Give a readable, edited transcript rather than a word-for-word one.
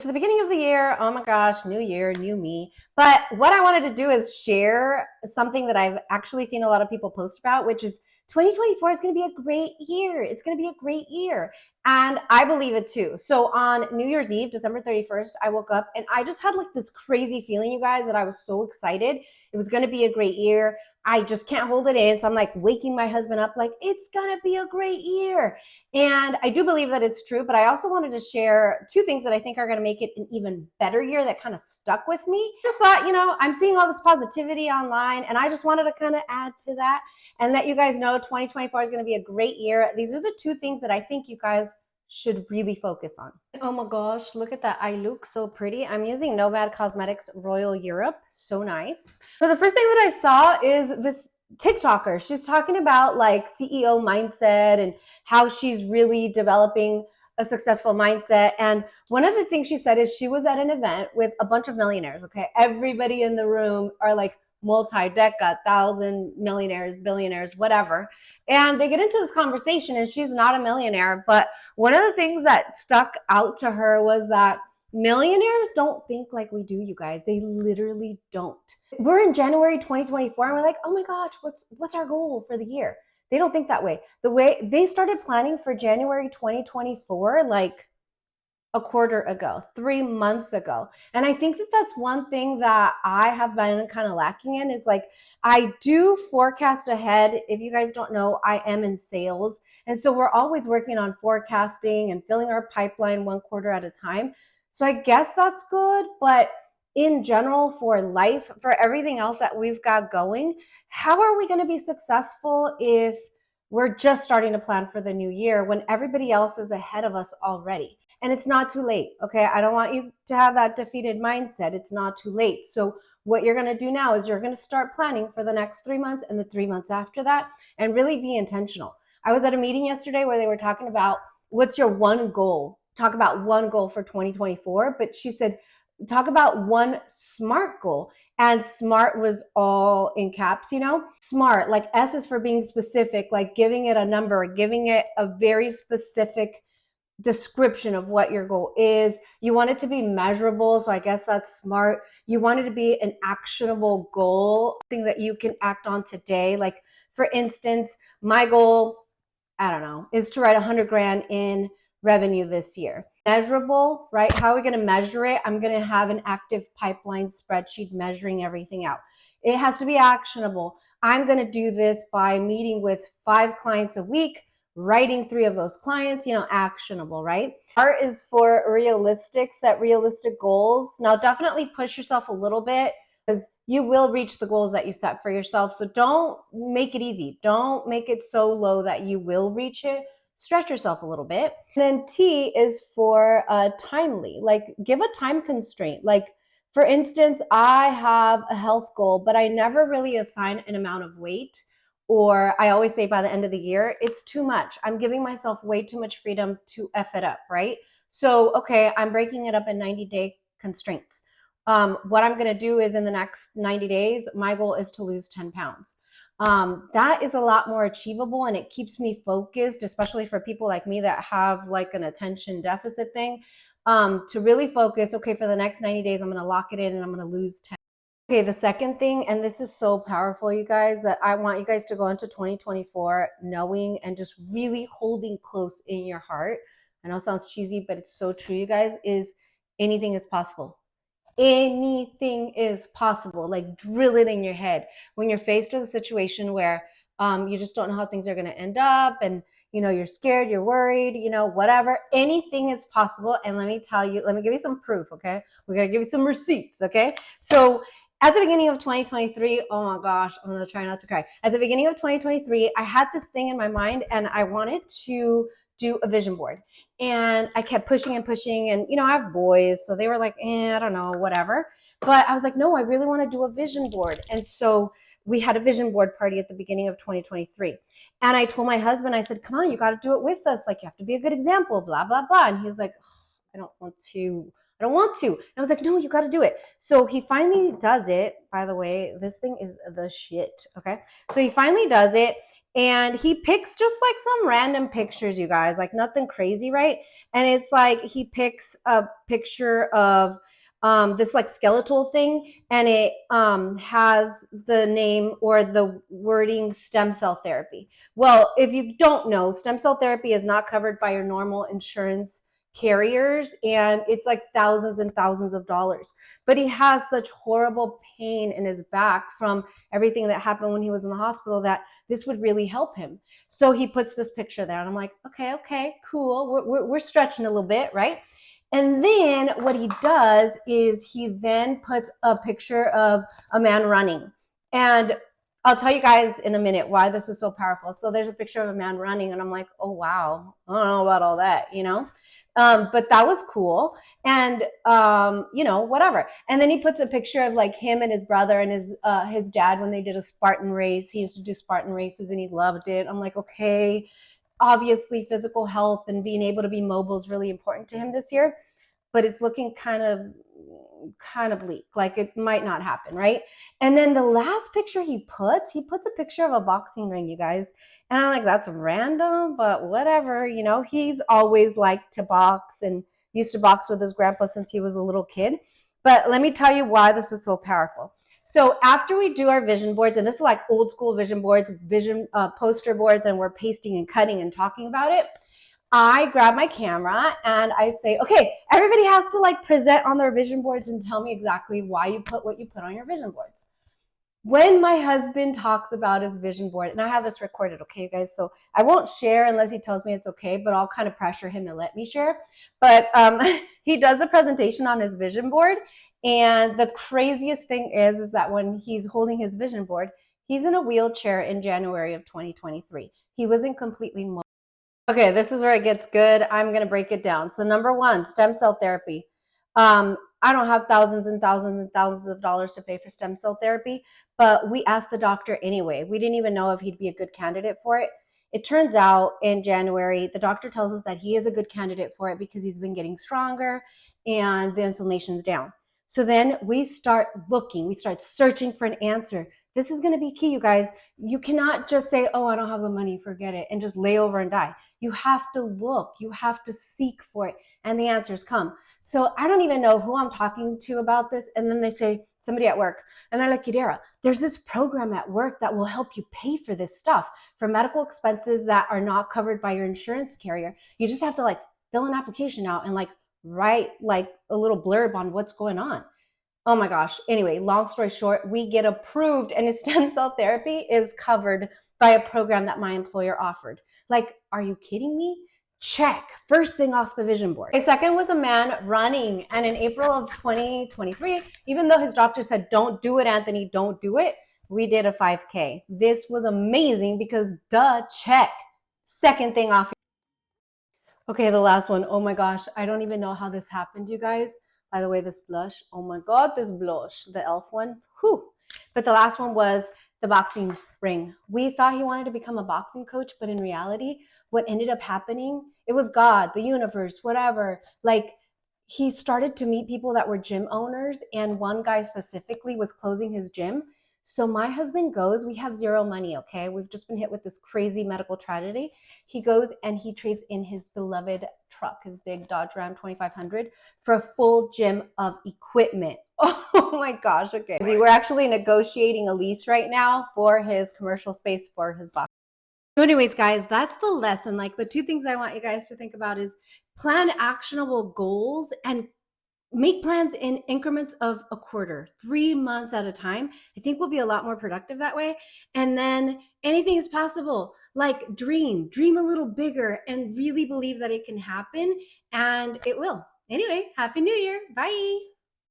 To the beginning of the year, oh my gosh, new year, new me. But what I wanted to do is share something that I've actually seen a lot of people post about, which is 2024 is going to be a great year. It's going to be a great year. And I believe it too. So on New Year's Eve, December 31st, I woke up and I just had like this crazy feeling, you guys, that I was so excited. It was going to be a great year. I just can't hold it in. So I'm like waking my husband up, like, it's going to be a great year. And I do believe that it's true, but I also wanted to share two things that I think are going to make it an even better year that kind of stuck with me. Just thought, I'm seeing all this positivity online, and I just wanted to kind of add to that and let you guys know 2024 is going to be a great year. These are the two things that I think you guys should really focus on. Oh my gosh, look at that. I look so pretty. I'm using Nomad Cosmetics Royal Europe. So nice. So the first thing that I saw is this TikToker. She's talking about like CEO mindset and how she's really developing a successful mindset. And one of the things she said is she was at an event with a bunch of millionaires. Okay. Everybody in the room are like multi-deca, 1,000 millionaires, billionaires, whatever. And they get into this conversation and she's not a millionaire. But one of the things that stuck out to her was that millionaires don't think like we do, you guys. They literally don't. We're in January 2024 and we're like, oh my gosh, what's our goal for the year? They don't think that way. The way they started planning for January 2024, like a quarter ago, 3 months ago. And I think that that's one thing that I have been kind of lacking in is like, I do forecast ahead. If you guys don't know, I am in sales. And so we're always working on forecasting and filling our pipeline one quarter at a time. So I guess that's good. But in general, for life, for everything else that we've got going, how are we going to be successful if we're just starting to plan for the new year when everybody else is ahead of us already? And it's not too late. Okay. I don't want you to have that defeated mindset. It's not too late. So what you're going to do now is you're going to start planning for the next 3 months and the 3 months after that and really be intentional. I was at a meeting yesterday where they were talking about what's your one goal. Talk about one goal for 2024. But she said, talk about one SMART goal. And SMART was all in caps, SMART, like S is for being specific, like giving it a number, giving it a very specific description of what your goal is. You want it to be measurable. So I guess that's SMART. You want it to be an actionable goal, thing that you can act on today. Like for instance, my goal, I don't know, is to write 100 grand in revenue this year. Measurable, right? How are we going to measure it? I'm going to have an active pipeline spreadsheet measuring everything out. It has to be actionable. I'm going to do this by meeting with 5 clients a week, writing 3 of those clients, actionable, right? R is for realistic, set realistic goals. Now, definitely push yourself a little bit because you will reach the goals that you set for yourself. So don't make it easy. Don't make it so low that you will reach it. Stretch yourself a little bit. And then T is for timely, like give a time constraint. Like for instance, I have a health goal, but I never really assign an amount of weight. Or I always say by the end of the year, it's too much. I'm giving myself way too much freedom to F it up, right? So, okay, I'm breaking it up in 90-day constraints. What I'm going to do is in the next 90 days, my goal is to lose 10 pounds. That is a lot more achievable and it keeps me focused, especially for people like me that have like an attention deficit thing, to really focus, okay, for the next 90 days, I'm going to lock it in and I'm going to lose 10. Okay, the second thing, and this is so powerful, you guys, that I want you guys to go into 2024 knowing and just really holding close in your heart. I know it sounds cheesy, but it's so true, you guys, is anything is possible. Anything is possible. Like drill it in your head. When you're faced with a situation where you just don't know how things are going to end up and you're scared, you're worried, whatever, anything is possible. And let me tell you, let me give you some proof, okay? We're going to give you some receipts, okay? So at the beginning of 2023, oh my gosh, I'm going to try not to cry. At the beginning of 2023, I had this thing in my mind and I wanted to do a vision board. And I kept pushing and pushing. And, I have boys, so they were like, I don't know, whatever. But I was like, no, I really want to do a vision board. And so we had a vision board party at the beginning of 2023. And I told my husband, I said, come on, you got to do it with us. Like, you have to be a good example, blah, blah, blah. And he's like, oh, I don't want to. And I was like, no, you got to do it. So he finally does it. By the way, this thing is the shit. Okay. So he finally does it. And he picks just like some random pictures, you guys, like nothing crazy, right? And it's like he picks a picture of this like skeletal thing, and it has the name or the wording stem cell therapy. Well, if you don't know, stem cell therapy is not covered by your normal insurance carriers, and it's like thousands and thousands of dollars. But he has such horrible pain in his back from everything that happened when he was in the hospital that this would really help him. So he puts this picture there, and I'm like, okay, cool. We're stretching a little bit, right? And then what he does is he then puts a picture of a man running. And I'll tell you guys in a minute why this is so powerful. So there's a picture of a man running, and I'm like, oh, wow. I don't know about all that, you know? But that was cool. And, whatever. And then he puts a picture of like him and his brother and his dad when they did a Spartan race. He used to do Spartan races and he loved it. I'm like, okay, obviously physical health and being able to be mobile is really important to him this year, but it's looking kind of bleak, like it might not happen, right? And then the last picture he puts a picture of a boxing ring, you guys. And I'm like, that's random, but whatever, he's always liked to box and used to box with his grandpa since he was a little kid. But let me tell you why this is so powerful. So after we do our vision boards, and this is like old school vision boards, poster boards, and we're pasting and cutting and talking about it, I grab my camera and I say, okay, everybody has to like present on their vision boards and tell me exactly why you put what you put on your vision boards. When my husband talks about his vision board, and I have this recorded, okay, you guys, so I won't share unless he tells me it's okay, but I'll kind of pressure him to let me share. But he does a presentation on his vision board, and the craziest thing is that when he's holding his vision board, he's in a wheelchair in January of 2023. He wasn't completely mobile. Okay, this is where it gets good. I'm going to break it down. So number one, stem cell therapy. I don't have thousands and thousands and thousands of dollars to pay for stem cell therapy, but we asked the doctor anyway. We didn't even know if he'd be a good candidate for it. It turns out in January, the doctor tells us that he is a good candidate for it because he's been getting stronger and the inflammation's down. So then we start looking, we start searching for an answer. This is going to be key, you guys. You cannot just say, oh, I don't have the money, forget it, and just lay over and die. You have to look, you have to seek for it, and the answers come. So I don't even know who I'm talking to about this. And then they say, somebody at work, and they're like, Yadira, there's this program at work that will help you pay for this stuff, for medical expenses that are not covered by your insurance carrier. You just have to like fill an application out and like write like a little blurb on what's going on. Oh my gosh. Anyway, long story short, we get approved, and stem cell therapy is covered by a program that my employer offered. Like, are you kidding me? Check. First thing off the vision board. A second was a man running. And in April of 2023, even though his doctor said, don't do it, Anthony, don't do it, we did a 5K. This was amazing because check. Second thing off. Okay, the last one. Oh my gosh, I don't even know how this happened, you guys. By the way, this blush. Oh my God, this blush. The e.l.f. one. Whew. But the last one was the boxing ring. We thought he wanted to become a boxing coach, but in reality, what ended up happening, it was God, the universe, whatever. Like, he started to meet people that were gym owners, and one guy specifically was closing his gym. So my husband goes, we have zero money, okay? We've just been hit with this crazy medical tragedy. He goes and he trades in his beloved truck, his big Dodge Ram 2500, for a full gym of equipment. Oh my gosh, okay. We're actually negotiating a lease right now for his commercial space for his box. So anyways, guys, that's the lesson. Like, the two things I want you guys to think about is plan actionable goals and make plans in increments of a quarter, 3 months at a time. I think we'll be a lot more productive that way. And then anything is possible. Like, dream a little bigger, and really believe that it can happen, and it will. Anyway, Happy New Year. Bye.